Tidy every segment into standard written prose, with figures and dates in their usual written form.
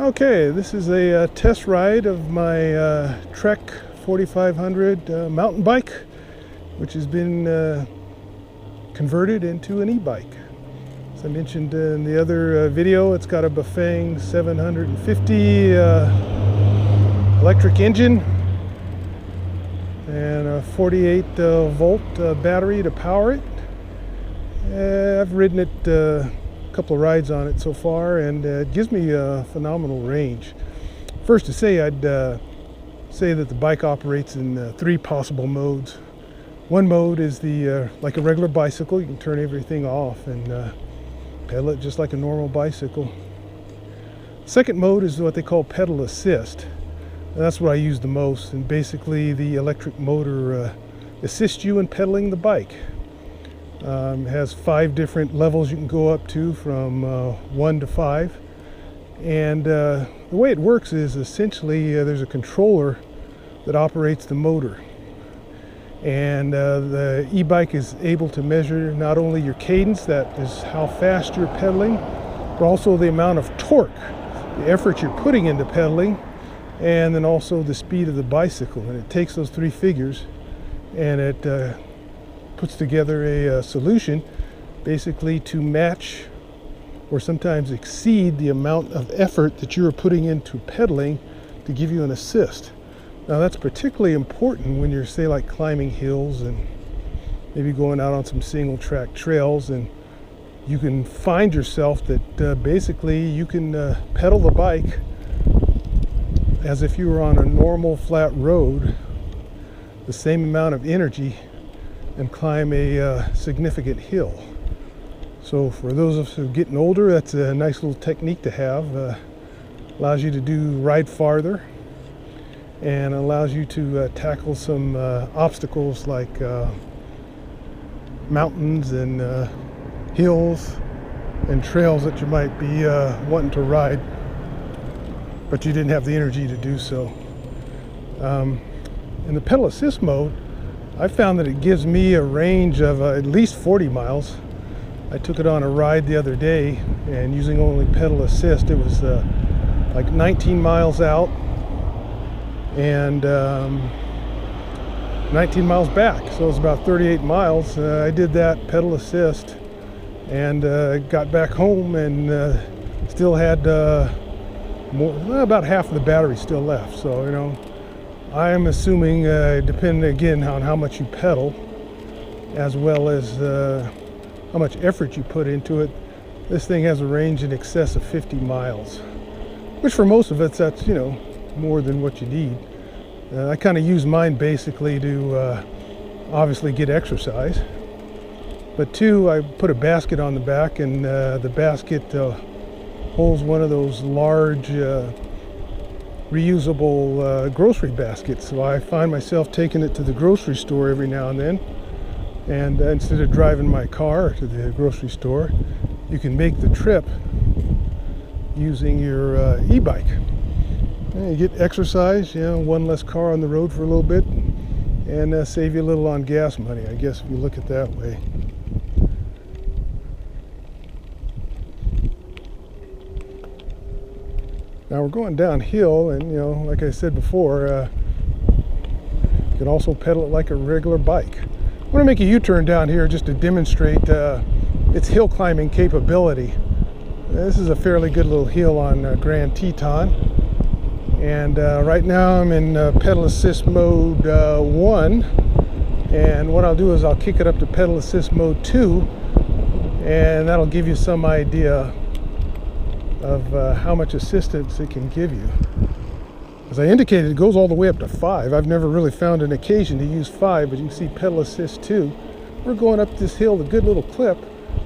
Okay, this is a test ride of my Trek 4500 mountain bike, which has been converted into an e-bike. As I mentioned in the other video, it's got a Bafang 750 electric engine and a 48 volt battery to power it. I've ridden it couple of rides on it so far, and it gives me a phenomenal range. First to say, I'd say that the bike operates in three possible modes. One mode is the like a regular bicycle. You can turn everything off and pedal it just like a normal bicycle. Second mode is what they call pedal assist. And that's what I use the most, and basically the electric motor assists you in pedaling the bike. It has 5 different levels you can go up to, from 1 to 5, and the way it works is essentially there's a controller that operates the motor, and the e-bike is able to measure not only your cadence, that is how fast you're pedaling, but also the amount of torque, the effort you're putting into pedaling, and then also the speed of the bicycle. And it takes those 3 figures and it puts together a solution basically to match or sometimes exceed the amount of effort that you're putting into pedaling to give you an assist. Now that's particularly important when you're, say, like climbing hills and maybe going out on some single track trails, and you can find yourself that basically you can pedal the bike as if you were on a normal flat road, the same amount of energy, and climb a significant hill. So for those of us who are getting older, that's a nice little technique to have. Allows you to ride farther, and allows you to tackle some obstacles like mountains and hills and trails that you might be wanting to ride, but you didn't have the energy to do so. In the pedal assist mode, I found that it gives me a range of at least 40 miles. I took it on a ride the other day, and using only pedal assist, it was like 19 miles out and 19 miles back. So it was about 38 miles. I did that pedal assist and got back home and still had about half of the battery still left. So, you know, I am assuming, depending again on how much you pedal, as well as how much effort you put into it, this thing has a range in excess of 50 miles, which for most of us, that's, you know, more than what you need. I kind of use mine basically to obviously get exercise, but two, I put a basket on the back, and the basket holds one of those large reusable grocery baskets. So I find myself taking it to the grocery store every now and then, and instead of driving my car to the grocery store, you can make the trip using your e-bike. You get exercise, you know, one less car on the road for a little bit, and save you a little on gas money, I guess, if you look at it that way. Now we're going downhill, and, you know, like I said before, you can also pedal it like a regular bike. I want to make a U-turn down here just to demonstrate its hill climbing capability. This is a fairly good little hill on Grand Teton, and right now I'm in pedal assist mode 1, and what I'll do is I'll kick it up to pedal assist mode 2, and that'll give you some idea of how much assistance it can give you. As I indicated, it goes all the way up to 5. I've never really found an occasion to use 5, but you can see pedal assist 2. We're going up this hill at a good little clip,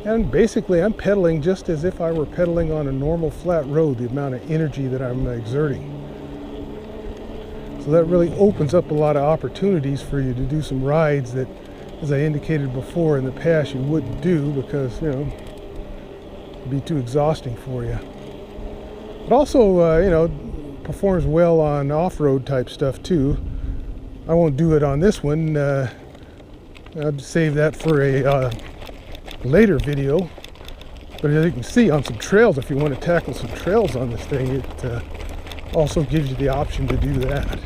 and basically I'm pedaling just as if I were pedaling on a normal flat road, the amount of energy that I'm exerting. So that really opens up a lot of opportunities for you to do some rides that, as I indicated before, in the past you wouldn't do because, you know, it'd be too exhausting for you. It also, you know, performs well on off-road type stuff too. I won't do it on this one. I'll save that for a later video. But as you can see on some trails, if you want to tackle some trails on this thing, it also gives you the option to do that.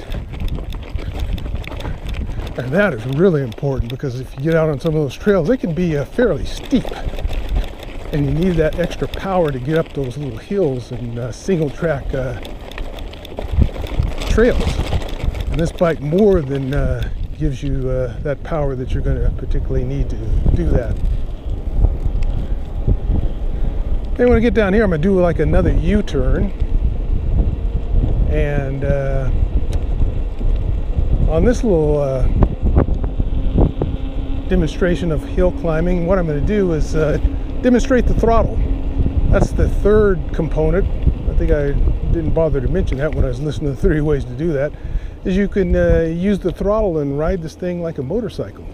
And that is really important, because if you get out on some of those trails, they can be fairly steep. And you need that extra power to get up those little hills and single track trails. And this bike more than gives you that power that you're going to particularly need to do that. Okay, when I get down here, I'm going to do like another U-turn. And on this little demonstration of hill climbing, what I'm going to do is demonstrate the throttle. That's the third component. I think I didn't bother to mention that when I was listening to 30 ways to do that. Is you can use the throttle and ride this thing like a motorcycle.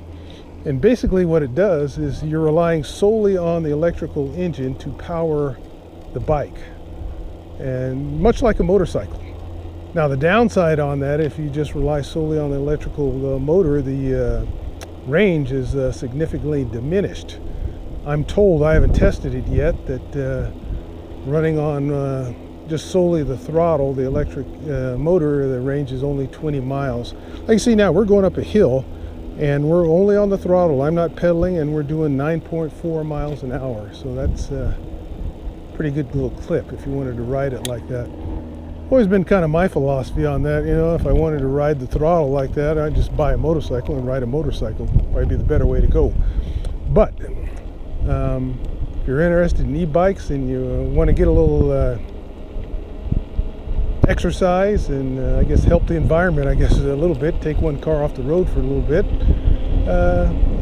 And basically what it does is you're relying solely on the electrical engine to power the bike, and much like a motorcycle. Now the downside on that, if you just rely solely on the electrical motor, the range is significantly diminished. I'm told, I haven't tested it yet, that running on just solely the throttle, the electric motor, the range is only 20 miles. Like you see now, we're going up a hill and we're only on the throttle. I'm not pedaling, and we're doing 9.4 miles an hour. So that's a pretty good little clip if you wanted to ride it like that. Always been kind of my philosophy on that. You know, if I wanted to ride the throttle like that, I'd just buy a motorcycle and ride a motorcycle. Probably be the better way to go. But if you're interested in e-bikes and you want to get a little exercise and I guess help the environment, I guess, a little bit, take one car off the road for a little bit,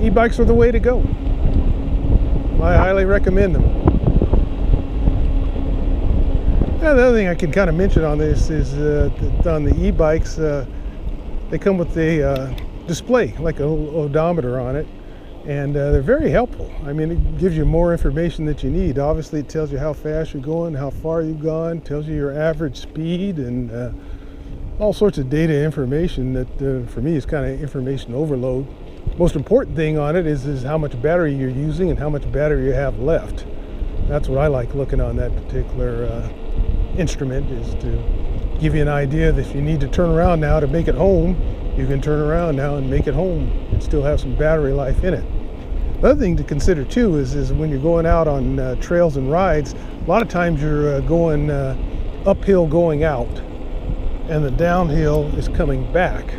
e-bikes are the way to go. I highly recommend them. Now, the other thing I can kind of mention on this is that on the e-bikes, they come with a display, like a little odometer on it, and they're very helpful. I mean, it gives you more information that you need. Obviously, it tells you how fast you're going, how far you've gone, tells you your average speed, and all sorts of data information that, for me, is kind of information overload. Most important thing on it is how much battery you're using and how much battery you have left. That's what I like looking on that particular instrument, is to give you an idea that if you need to turn around now to make it home, you can turn around now and make it home and still have some battery life in it. The other thing to consider too is when you're going out on trails and rides, a lot of times you're going uphill going out, and the downhill is coming back.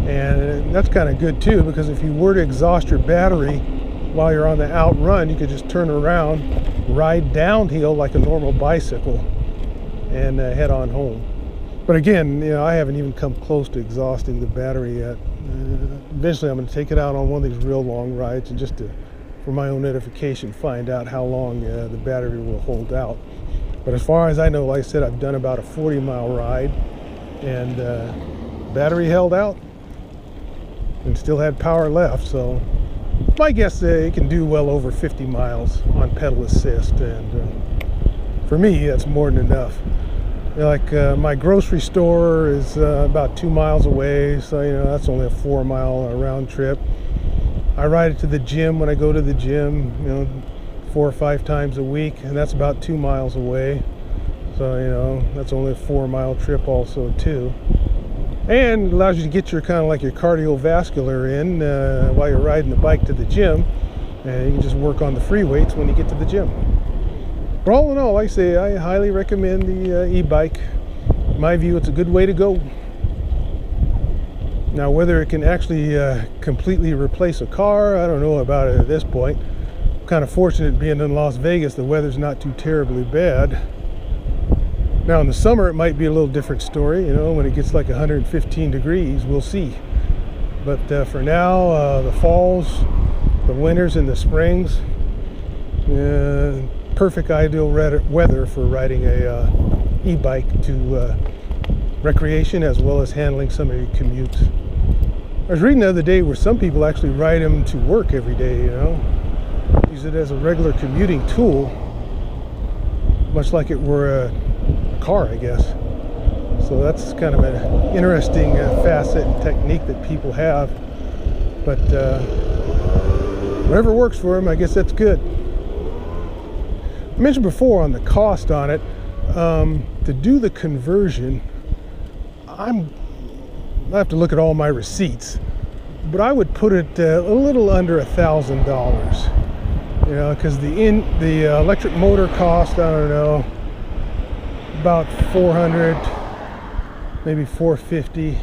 And that's kind of good too, because if you were to exhaust your battery while you're on the outrun, you could just turn around, ride downhill like a normal bicycle, and head on home. But again, you know, I haven't even come close to exhausting the battery yet. Eventually I'm going to take it out on one of these real long rides, and just to, for my own edification, find out how long the battery will hold out. But as far as I know, like I said, I've done about a 40-mile ride, and battery held out and still had power left. So my guess it can do well over 50 miles on pedal assist, and for me that's more than enough. Like my grocery store is about 2 miles away, so you know that's only a 4-mile round trip. I ride it to the gym when I go to the gym, you know, 4 or 5 times a week, and that's about 2 miles away. So you know that's only a 4-mile trip also too. And it allows you to get your kind of like your cardiovascular in while you're riding the bike to the gym, and you can just work on the free weights when you get to the gym. But all in all, like I say, I highly recommend the e-bike. In my view, it's a good way to go. Now, whether it can actually completely replace a car, I don't know about it at this point. I'm kind of fortunate being in Las Vegas, the weather's not too terribly bad. Now in the summer it might be a little different story, you know, when it gets like 115 degrees, we'll see. But for now, the falls, the winters and the springs, perfect ideal weather for riding a e-bike to recreation as well as handling some of your commutes. I was reading the other day where some people actually ride them to work every day, you know, use it as a regular commuting tool, much like it were a car, I guess. So that's kind of an interesting facet and technique that people have. But whatever works for them, I guess that's good. I mentioned before on the cost on it, to do the conversion, I have to look at all my receipts, but I would put it a little under $1,000. You know, because the electric motor cost, I don't know, about $400, maybe $450,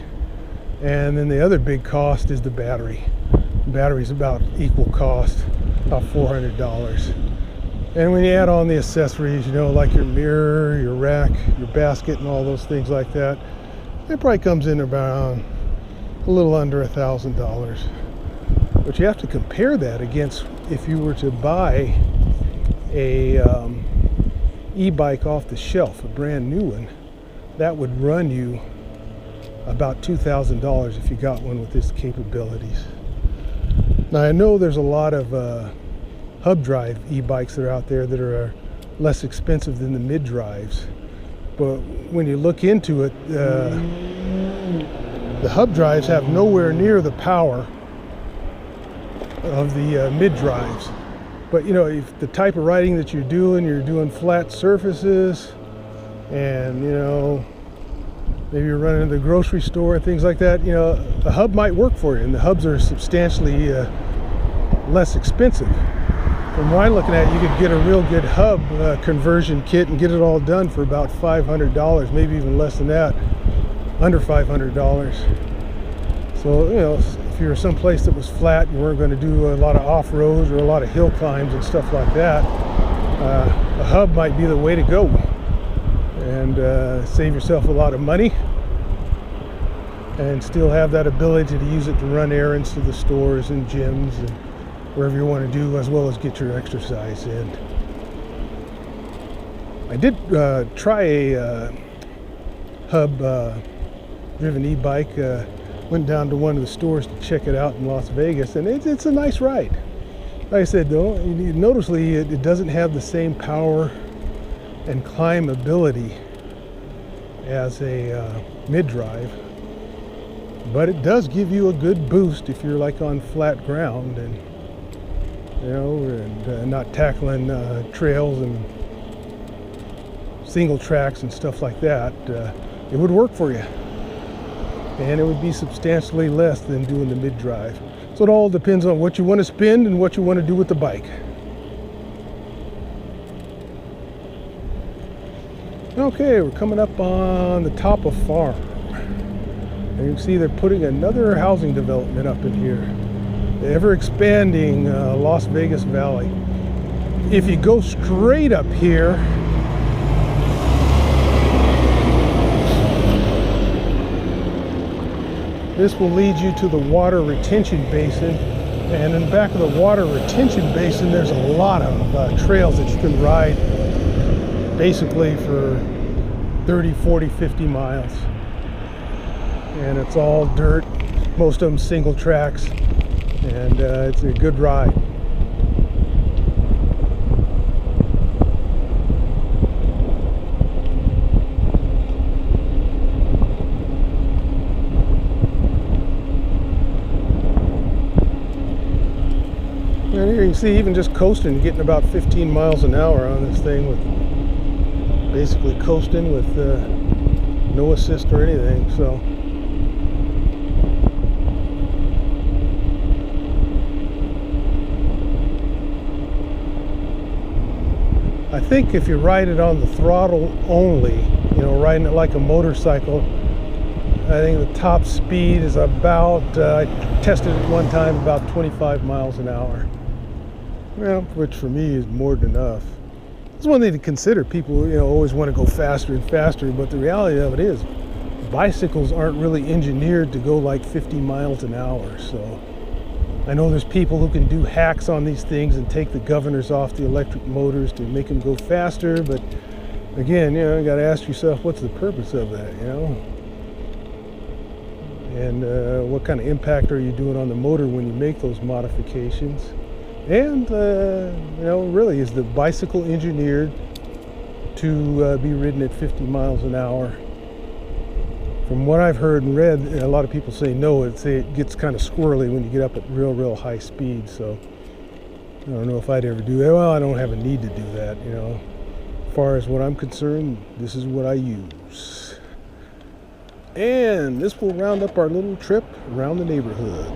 and then the other big cost is the battery. The battery's about equal cost, about $400. And when you add on the accessories, you know, like your mirror, your rack, your basket, and all those things like that, it probably comes in about a little under $1,000. But you have to compare that against if you were to buy a e-bike off the shelf, a brand new one. That would run you about $2,000 if you got one with its capabilities. Now I know there's a lot of hub drive e-bikes that are out there that are less expensive than the mid-drives, but when you look into it, the hub drives have nowhere near the power of the mid-drives. But you know, if the type of riding that you're doing flat surfaces, and you know, maybe you're running to the grocery store and things like that, you know, a hub might work for you, and the hubs are substantially less expensive. From what I'm looking at, you could get a real good hub conversion kit and get it all done for about $500, maybe even less than that, under $500. So, you know, if you're someplace that was flat, you weren't going to do a lot of off-roads or a lot of hill climbs and stuff like that, a hub might be the way to go, and save yourself a lot of money and still have that ability to use it to run errands to the stores and gyms and wherever you want to do, as well as get your exercise in. I did try a hub driven e-bike. Went down to one of the stores to check it out in Las Vegas, and it's a nice ride. Like I said, though, noticeably it doesn't have the same power and climb ability as a mid-drive, but it does give you a good boost if you're like on flat ground and you know, and not tackling trails and single tracks and stuff like that. It would work for you, and it would be substantially less than doing the mid-drive. So it all depends on what you want to spend and what you want to do with the bike. Okay, we're coming up on the top of farm, and you can see they're putting another housing development up in here, the ever-expanding Las Vegas Valley. If you go straight up here, this will lead you to the water retention basin, and in the back of the water retention basin there's a lot of trails that you can ride basically for 30, 40, 50 miles. And it's all dirt, most of them single tracks, and it's a good ride. And here you can see even just coasting, getting about 15 miles an hour on this thing, with basically coasting with no assist or anything. So I think if you ride it on the throttle only, you know, riding it like a motorcycle, I think the top speed is about, I tested it one time, about 25 miles an hour. Well, which for me is more than enough. It's one thing to consider. People, you know, always want to go faster and faster, but the reality of it is bicycles aren't really engineered to go like 50 miles an hour. So I know there's people who can do hacks on these things and take the governors off the electric motors to make them go faster, but again, you know, you got to ask yourself, what's the purpose of that, you know? And what kind of impact are you doing on the motor when you make those modifications? And you know, really, is the bicycle engineered to be ridden at 50 miles an hour? From what I've heard and read, a lot of people say no. It gets kind of squirrely when you get up at real high speed. So I don't know if I'd ever do that. Well, I don't have a need to do that, you know. As far as what I'm concerned, this is what I use. And this will round up our little trip around the neighborhood.